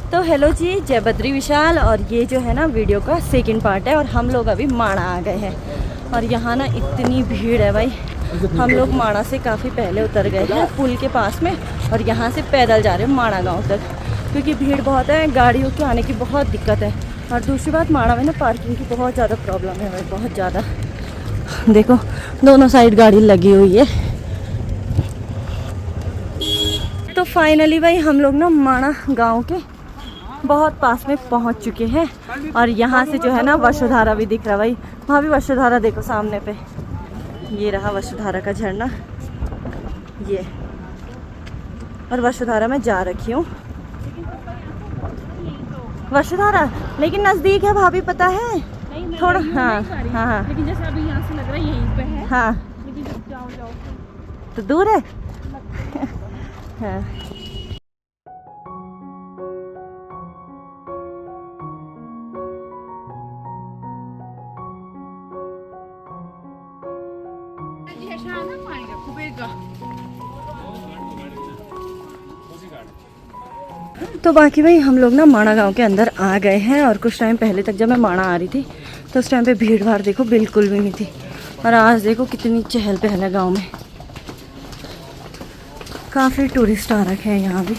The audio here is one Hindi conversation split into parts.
तो हेलो जी, जय बद्री विशाल। और ये जो है ना वीडियो का सेकंड पार्ट है और हम लोग अभी माणा आ गए हैं। और यहाँ ना इतनी भीड़ है भाई, हम लोग माणा से काफ़ी पहले उतर गए हैं पुल के पास में और यहाँ से पैदल जा रहे हैं माणा गांव तक, क्योंकि भीड़ बहुत है, गाड़ियों के आने की बहुत दिक्कत है। और दूसरी बात, माणा में ना पार्किंग की बहुत ज़्यादा प्रॉब्लम है भाई, बहुत ज़्यादा। देखो दोनों साइड गाड़ी लगी हुई है। तो फाइनली भाई हम लोग ना माणा गाँव के बहुत पास में पहुंच चुके हैं। और यहाँ से जो है ना वसुधारा भी दिख रहा है भाई, वहाँ भी वसुधारा देखो सामने पे, ये रहा वसुधारा का झरना ये। और वसुधारा में जा रखी हूँ, वसुधारा लेकिन नज़दीक है भाभी, पता है थोड़ा। हाँ हाँ हाँ, लेकिन जैसे अभी यहाँ से लग रहा है यहीं पे है। हाँ लेकिन जब जाओ तो दूर है। हाँ तो बाकी भाई हम लोग ना माणा गांव के अंदर आ गए हैं। और कुछ टाइम पहले तक जब मैं माणा आ रही थी तो उस टाइम पे भीड़ भाड़ देखो बिल्कुल भी नहीं थी। और आज देखो कितनी चहल पहल है गाँव में, काफ़ी टूरिस्ट आ रखे हैं यहाँ भी।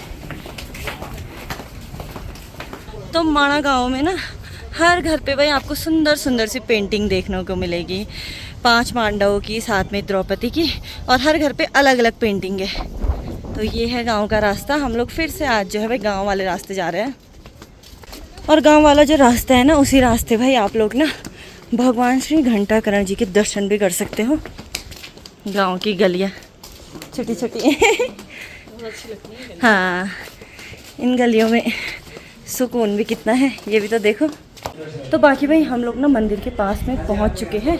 तो माणा गांव में ना हर घर पे भाई आपको सुंदर सुंदर सी पेंटिंग देखने को मिलेगी, 5 पांडवों की, साथ में द्रौपदी की, और हर घर पे अलग अलग पेंटिंग है। तो ये है गांव का रास्ता। हम लोग फिर से आज जो है भाई गांव वाले रास्ते जा रहे हैं। और गांव वाला जो रास्ता है ना, उसी रास्ते भाई आप लोग ना भगवान श्री घंटाकरण जी के दर्शन भी कर सकते हो। गांव की गलियां छोटी छोटी हाँ, इन गलियों में सुकून भी कितना है ये भी तो देखो। तो बाकी भाई हम लोग ना मंदिर के पास में पहुंच चुके हैं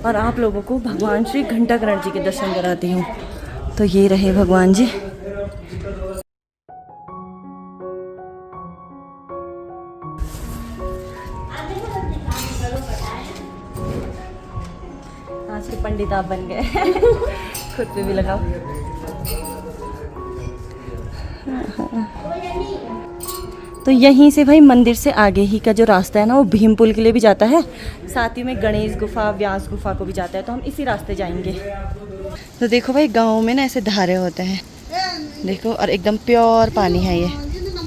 और आप लोगों को भगवान श्री घंटाकरण जी के दर्शन कराती हूँ। तो ये रहे भगवान जी। आज के पंडित आप बन गए खुद पे भी लगाओ। तो यहीं से भाई मंदिर से आगे ही का जो रास्ता है ना, वो भीम पुल के लिए भी जाता है, साथ ही में गणेश गुफा, व्यास गुफा को भी जाता है। तो हम इसी रास्ते जाएंगे। तो देखो भाई गाँव में ना ऐसे धारे होते हैं देखो, और एकदम प्योर पानी है ये।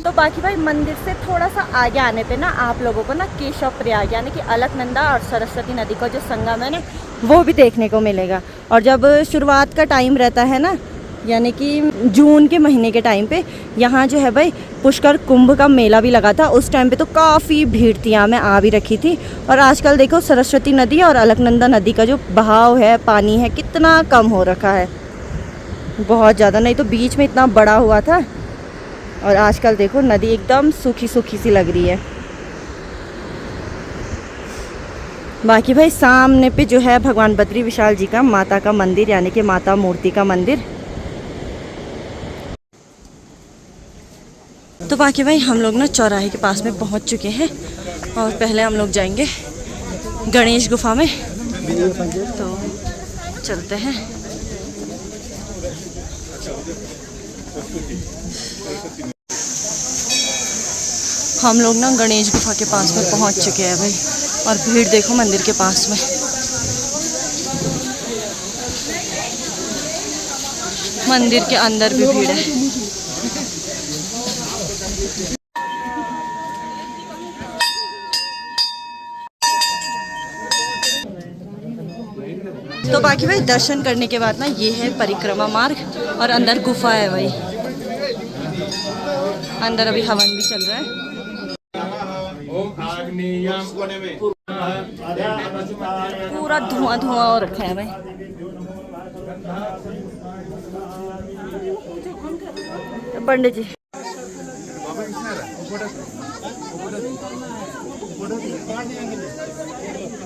तो बाकी भाई मंदिर से थोड़ा सा आगे आने पे ना आप लोगों को ना केशव प्रयाग यानी कि अलकनंदा और सरस्वती नदी का जो संगम है ना, वो भी देखने को मिलेगा। और जब शुरुआत का टाइम रहता है ना, यानी कि जून के महीने के टाइम पे, यहाँ जो है भाई पुष्कर कुंभ का मेला भी लगा था। उस टाइम पे तो काफ़ी भीड़ थी, यहाँ मैं आ भी रखी थी। और आजकल देखो सरस्वती नदी और अलकनंदा नदी का जो बहाव है, पानी है, कितना कम हो रखा है, बहुत ज़्यादा। नहीं तो बीच में इतना बड़ा हुआ था और आजकल देखो नदी एकदम सूखी सूखी सी लग रही है। बाकी भाई सामने पे जो है भगवान बद्री विशाल जी का माता का मंदिर, यानी कि माता मूर्ति का मंदिर। तो बाकी भाई हम लोग ना चौराहे के पास में पहुंच चुके हैं और पहले हम लोग जाएंगे गणेश गुफा में। तो चलते हैं। हम लोग ना गणेश गुफा के पास में पहुंच चुके हैं भाई, और भीड़ देखो मंदिर के पास में। मंदिर के अंदर भी भीड़ है। तो बाकी भाई दर्शन करने के बाद ना ये है परिक्रमा मार्ग और अंदर गुफा है भाई। अंदर अभी हवन भी चल रहा है। पूरा धुआं धुआं हो रखा है भाई। पंडित जी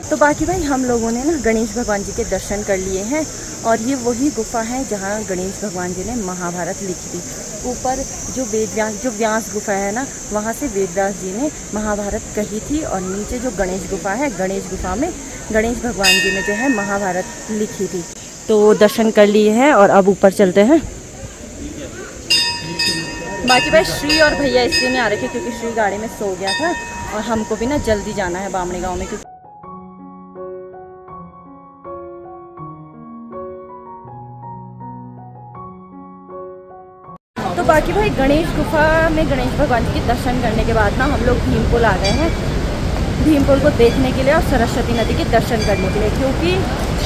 तो बाकी भाई हम लोगों ने ना गणेश भगवान जी के दर्शन कर लिए हैं। और ये वही गुफा है जहाँ गणेश भगवान जी ने महाभारत लिखी थी। ऊपर जो व्यास गुफा है ना, वहाँ से वेदव्यास जी ने महाभारत कही थी। और नीचे जो गणेश गुफा है, गणेश गुफा में गणेश भगवान जी ने जो है महाभारत लिखी थी। तो दर्शन कर लिए हैं और अब ऊपर चलते हैं। बाकी भाई श्री और भैया इसलिए नहीं आ रहे थे क्योंकि श्री गाड़ी में सो गया था और हमको भी ना जल्दी जाना है बामणी गांव में। क्योंकि तो बाकी भाई गणेश गुफा में गणेश भगवान के दर्शन करने के बाद ना हम लोग भीमपुल आ गए हैं, भीमपुल को देखने के लिए और सरस्वती नदी के दर्शन करने के लिए। क्योंकि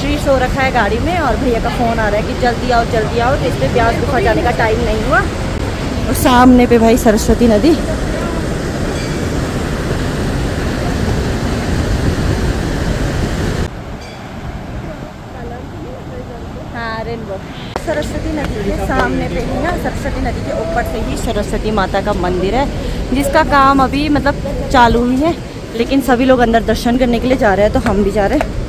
श्री सो रखा है गाड़ी में और भैया का फ़ोन आ रहा है कि जल्दी आओ तो इसलिए व्यास गुफा जाने का टाइम नहीं हुआ। और सामने पे भाई सरस्वती नदी, हाँ रेनबो। सरस्वती नदी के सामने पे ही ना, सरस्वती नदी के ऊपर से ही सरस्वती माता का मंदिर है जिसका काम अभी मतलब चालू ही है, लेकिन सभी लोग अंदर दर्शन करने के लिए जा रहे हैं तो हम भी जा रहे हैं।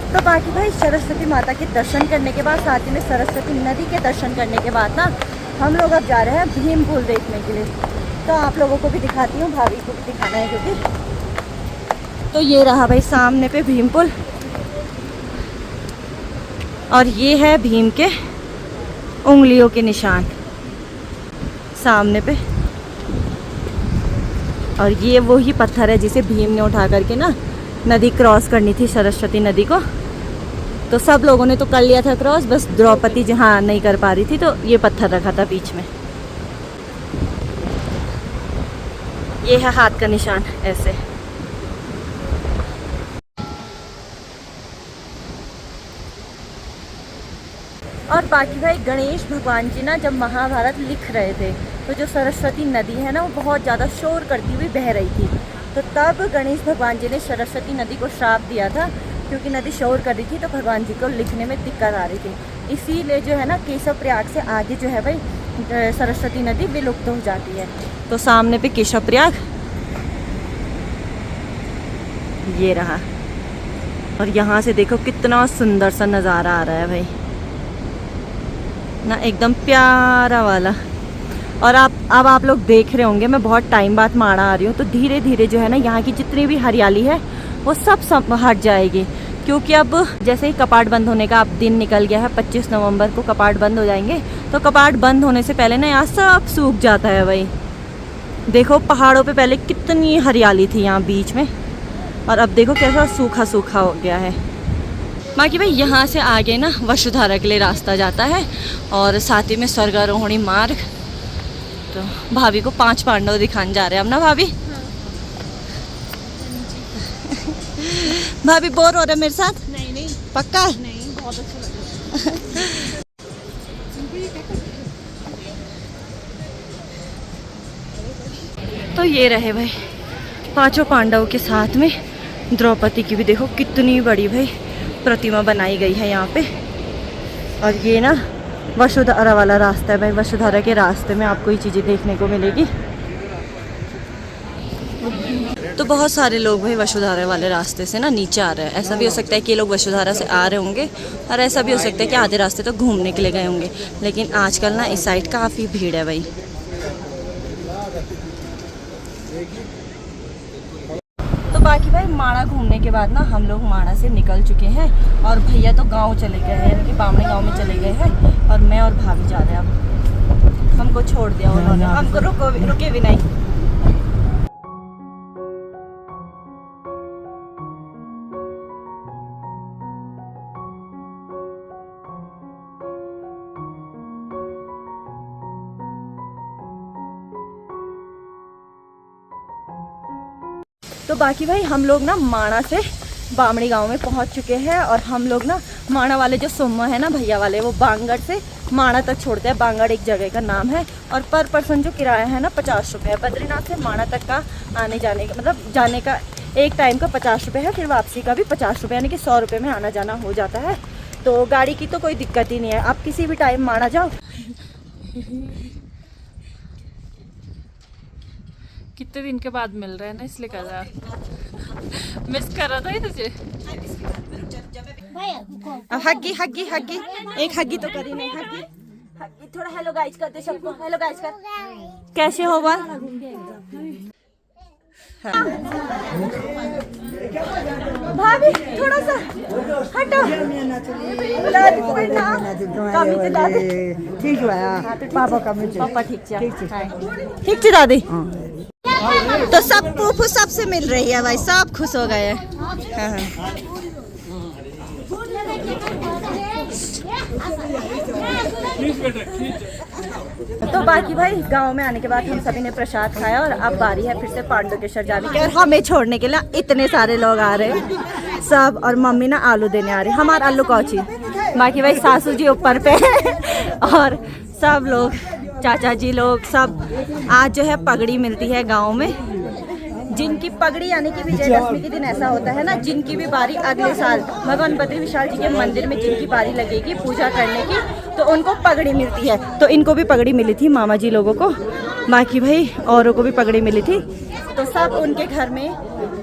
तो बाकी भाई सरस्वती माता के दर्शन करने के बाद, साथ ही में सरस्वती नदी के दर्शन करने के बाद ना हम लोग अब जा रहे हैं भीमपुल देखने के लिए। तो आप लोगों को भी दिखाती हूँ, भाभी को भी दिखाना है क्योंकि। तो ये रहा भाई सामने पे भीमपुल और ये है भीम के उंगलियों के निशान सामने पे। और ये वही पत्थर है जिसे भीम ने उठा करके ना नदी क्रॉस करनी थी, सरस्वती नदी को। तो सब लोगों ने तो कर लिया था क्रॉस, बस द्रौपदी जहाँ नहीं कर पा रही थी तो ये पत्थर रखा था बीच में। ये है हाथ का निशान ऐसे। और बाकी भाई गणेश भगवान जी ना जब महाभारत लिख रहे थे तो जो सरस्वती नदी है ना वो बहुत ज़्यादा शोर करती हुई बह रही थी। तो तब गणेश भगवान जी ने सरस्वती नदी को श्राप दिया था क्योंकि नदी शोर कर रही थी तो भगवान जी को लिखने में दिक्कत आ रही थी। इसीलिए जो है ना केशव प्रयाग से आगे जो है भाई सरस्वती नदी विलुप्त हो जाती है। तो सामने पे केशव प्रयाग ये रहा और यहाँ से देखो कितना सुंदर सा नज़ारा आ रहा है भाई ना, एकदम प्यारा वाला। और अब आप लोग देख रहे होंगे मैं बहुत टाइम बाद माणा आ रही हूँ तो धीरे धीरे जो है ना यहाँ की जितनी भी हरियाली है वो सब हट जाएगी। क्योंकि अब जैसे ही कपाट बंद होने का अब दिन निकल गया है, 25 नवंबर को कपाट बंद हो जाएंगे। तो कपाट बंद होने से पहले ना यहाँ सब सूख जाता है भाई। देखो पहाड़ों पे पहले कितनी हरियाली थी यहाँ बीच में और अब देखो कैसा सूखा सूखा हो गया है। बाकी भाई यहाँ से आगे ना वसुधारा के लिए रास्ता जाता है और साथ ही में स्वर्गारोहणी मार्ग। तो भाभी को 5 पांडव दिखाने जा रहे हैं हम ना भाभी। भाभी बोर हो रहे मेरे साथ? नहीं पक्का? नहीं, बहुत अच्छा लग रहा है। तो ये रहे भाई 5 पांडवों के साथ में द्रौपदी की भी देखो कितनी बड़ी भाई प्रतिमा बनाई गई है यहाँ पे। और ये ना वसुधारा वाला रास्ता है भाई, वसुधारा के रास्ते में आपको ये चीज़ें देखने को मिलेगी। तो बहुत सारे लोग भाई वसुधारा वाले रास्ते से ना नीचे आ रहे हैं। ऐसा भी हो सकता है कि ये लोग वसुधारा से आ रहे होंगे और ऐसा भी हो सकता है कि आधे रास्ते तो घूमने के लिए गए होंगे। लेकिन आजकल ना इस साइड काफ़ी भीड़ है भाई। तो बाकी भाई माणा घूमने के बाद ना हम लोग माणा से निकल चुके हैं और भैया तो गांव चले गए हैं, यानी कि बामणी गांव में चले गए हैं और मैं और भाभी जा रहे हैं। अब हमको छोड़ दिया उन्होंने, हमको रुके भी नहीं। तो बाकी भाई हम लोग ना माणा से बामणी गांव में पहुंच चुके हैं और हम लोग ना माणा वाले जो सोमो है ना भैया वाले, वो बांगड़ से माणा तक छोड़ते हैं। बांगड़ एक जगह का नाम है और पर पर्सन जो किराया है ना 50 रुपये है। बद्रीनाथ से माणा तक का आने जाने का मतलब जाने का एक टाइम का 50 रुपये है, फिर वापसी का भी 50 रुपये, यानी कि 100 रुपये में आना जाना हो जाता है। तो गाड़ी की तो कोई दिक्कत ही नहीं है, आप किसी भी टाइम माणा जाओ। कितने दिन के बाद मिल रहे हैं ना, इसलिए कर रहा मिस कर रहा था ही तुझे। हग्गी हग्गी हग्गी, एक हग्गी तो करी नहीं। हग्गी हग्गी, थोड़ा हेलो गाइस करते सबको, हेलो गाइस कर। कैसे हो बाल? हाँ। भाभी थोड़ा सा हटो लादी प्रणाम कमी से दादी ठीक है पापा कमी पापा ठीक है ठीक है दादी तो सब फूफू सबसे मिल रही है भाई सब खुश हो गए हैं हाँ हाँ तो बाकी भाई गांव में आने के बाद हम सभी ने प्रसाद खाया और अब बारी है फिर से पांडुकेश्वर जाने की और हमें छोड़ने के लिए इतने सारे लोग आ रहे हैं सब और मम्मी ना आलू देने आ रही है हमारा आलू कौची बाकी भाई सासू जी ऊपर पे और सब लोग चाचा जी लोग सब आज जो है पगड़ी मिलती है गांव में जिनकी पगड़ी यानी कि विजयदशमी के दिन ऐसा होता है ना जिनकी भी बारी अगले साल भगवान बद्री विशाल जी के मंदिर में जिनकी बारी लगेगी पूजा करने की तो उनको पगड़ी मिलती है तो इनको भी पगड़ी मिली थी मामा जी लोगों को बाकी भाई औरों को भी पगड़ी मिली थी तो सब उनके घर में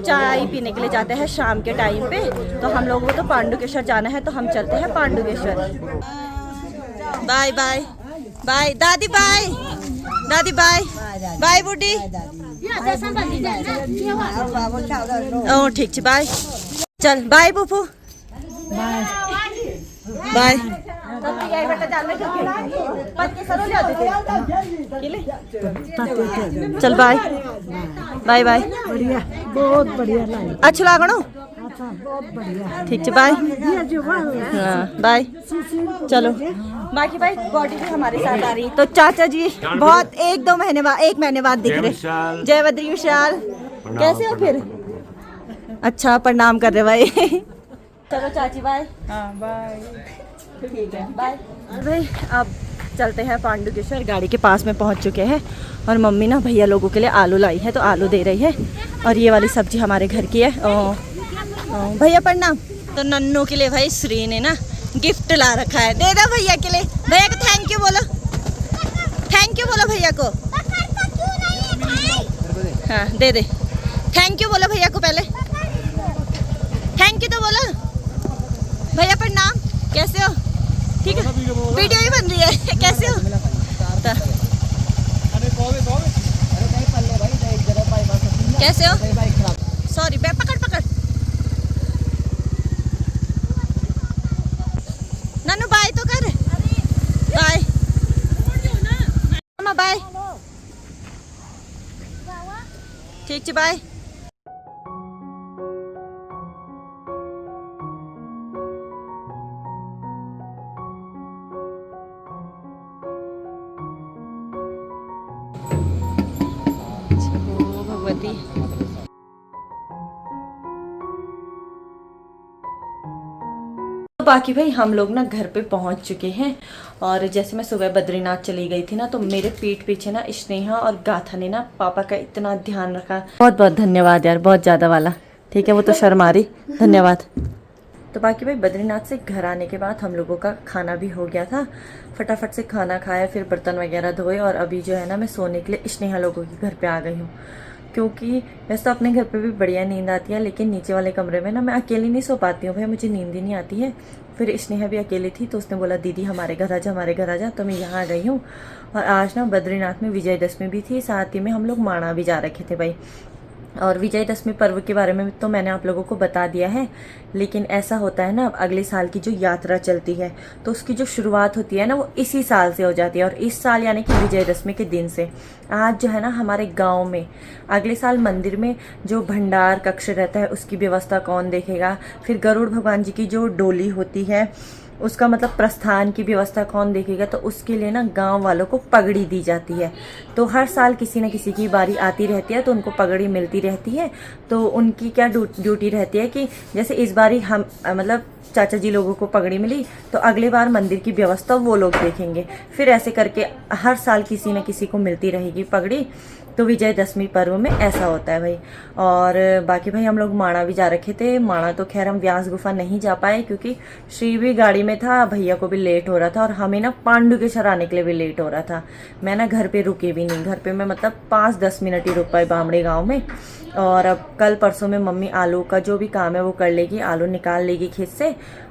चाय पीने के लिए जाते हैं शाम के टाइम पे तो हम लोगों को तो पांडुकेश्वर जाना है तो हम चलते हैं पांडुकेश्वर बाय बाय बाय दादी बाय बाय बूढ़ी ओ ठीक है बाय चल बाय बुफू बाय चल बाय बाय बाय बढ़िया बहुत बढ़िया लगे अच्छा लागणो बहुत बढ़िया ठीक है बाय हाँ बाय चलो बाकी भाई बॉडी भी हमारे साथ आ रही तो चाचा जी बहुत 1-2 महीने बाद 1 महीने बाद दिख रहे जय बद्री विशाल कैसे हो फिर अच्छा प्रणाम कर रहे भाई चलो चाची बाय हाँ बाय ठीक है बाय भाई अब चलते हैं पांडुकेश्वर गाड़ी के पास में पहुंच चुके हैं और मम्मी ना भैया लोगों के लिए आलू लाई है तो आलू दे रही है और ये वाली सब्जी हमारे घर की है भैया प्रणाम तो नन्नू के लिए भाई श्री ने ना गिफ्ट ला रखा है दे दो भैया के लिए भैया को थैंक यू बोलो भैया को हाँ दे दे थैंक यू बोलो भैया को पहले थैंक यू तो बोलो भैया प्रणाम कैसे हो ठीक है वीडियो ही बन रही है कैसे हो कैसे हो सॉरी पकड़ नानू बाय तो कर बाय मामा बाय ठीक है बाय भगवती बाकी भाई हम लोग ना घर पे पहुंच चुके हैं और जैसे मैं सुबह बद्रीनाथ चली गई थी ना तो मेरे पीठ पीछे ना स्नेहा और गाथा ने ना पापा का इतना ध्यान रखा बहुत बहुत धन्यवाद यार बहुत ज़्यादा वाला ठीक है वो तो शर्मा रही धन्यवाद तो बाकी भाई बद्रीनाथ से घर आने के बाद हम लोगों का खाना भी हो गया था फटाफट से खाना खाया फिर बर्तन वगैरह धोए और अभी जो है ना मैं सोने के लिए स्नेहा लोगों के घर पे आ गई हूँ क्योंकि वैसे तो अपने घर पे भी बढ़िया नींद आती है लेकिन नीचे वाले कमरे में ना मैं अकेली नहीं सो पाती हूँ भाई मुझे नींद ही नहीं आती है फिर स्नेहा भी अकेली थी तो उसने बोला दीदी हमारे घर आ जा तो मैं यहाँ आ गई हूँ और आज ना बद्रीनाथ में विजयदशमी भी थी साथ ही में हम लोग माणा भी जा रखे थे भाई और विजयदशमी पर्व के बारे में तो मैंने आप लोगों को बता दिया है लेकिन ऐसा होता है ना अगले साल की जो यात्रा चलती है तो उसकी जो शुरुआत होती है ना वो इसी साल से हो जाती है और इस साल यानी कि विजयदशमी के दिन से आज जो है ना हमारे गांव में अगले साल मंदिर में जो भंडार कक्ष रहता है उसकी व्यवस्था कौन देखेगा फिर गरुड़ भगवान जी की जो डोली होती है उसका मतलब प्रस्थान की व्यवस्था कौन देखेगा तो उसके लिए ना गांव वालों को पगड़ी दी जाती है तो हर साल किसी न किसी की बारी आती रहती है तो उनको पगड़ी मिलती रहती है तो उनकी क्या ड्यूटी रहती है कि जैसे इस बारी हम मतलब चाचा जी लोगों को पगड़ी मिली तो अगले बार मंदिर की व्यवस्था वो लोग देखेंगे फिर ऐसे करके हर साल किसी न किसी को मिलती रहेगी पगड़ी तो विजयदशमी पर्व में ऐसा होता है भाई और बाकी भाई हम लोग माणा भी जा रखे थे माणा तो खैर हम व्यास गुफा नहीं जा पाए क्योंकि श्री भी गाड़ी में था भैया को भी लेट हो रहा था और हमें ना पांडुकेश्वर आने के लिए भी लेट हो रहा था मैं ना घर पे रुके भी नहीं घर पे मैं मतलब 5-10 मिनट ही रुक पाई बामड़े गाँव में और अब कल परसों में मम्मी आलू का जो भी काम है वो कर लेगी आलू निकाल लेगी खेत से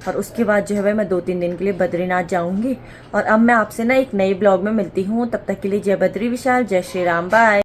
और उसके बाद जो है भाई मैं 2-3 दिन के लिए बद्रीनाथ जाऊंगी और अब मैं आपसे ना एक नई ब्लॉग में मिलती हूँ तब तक के लिए जय बद्री विशाल जय श्री राम बाय।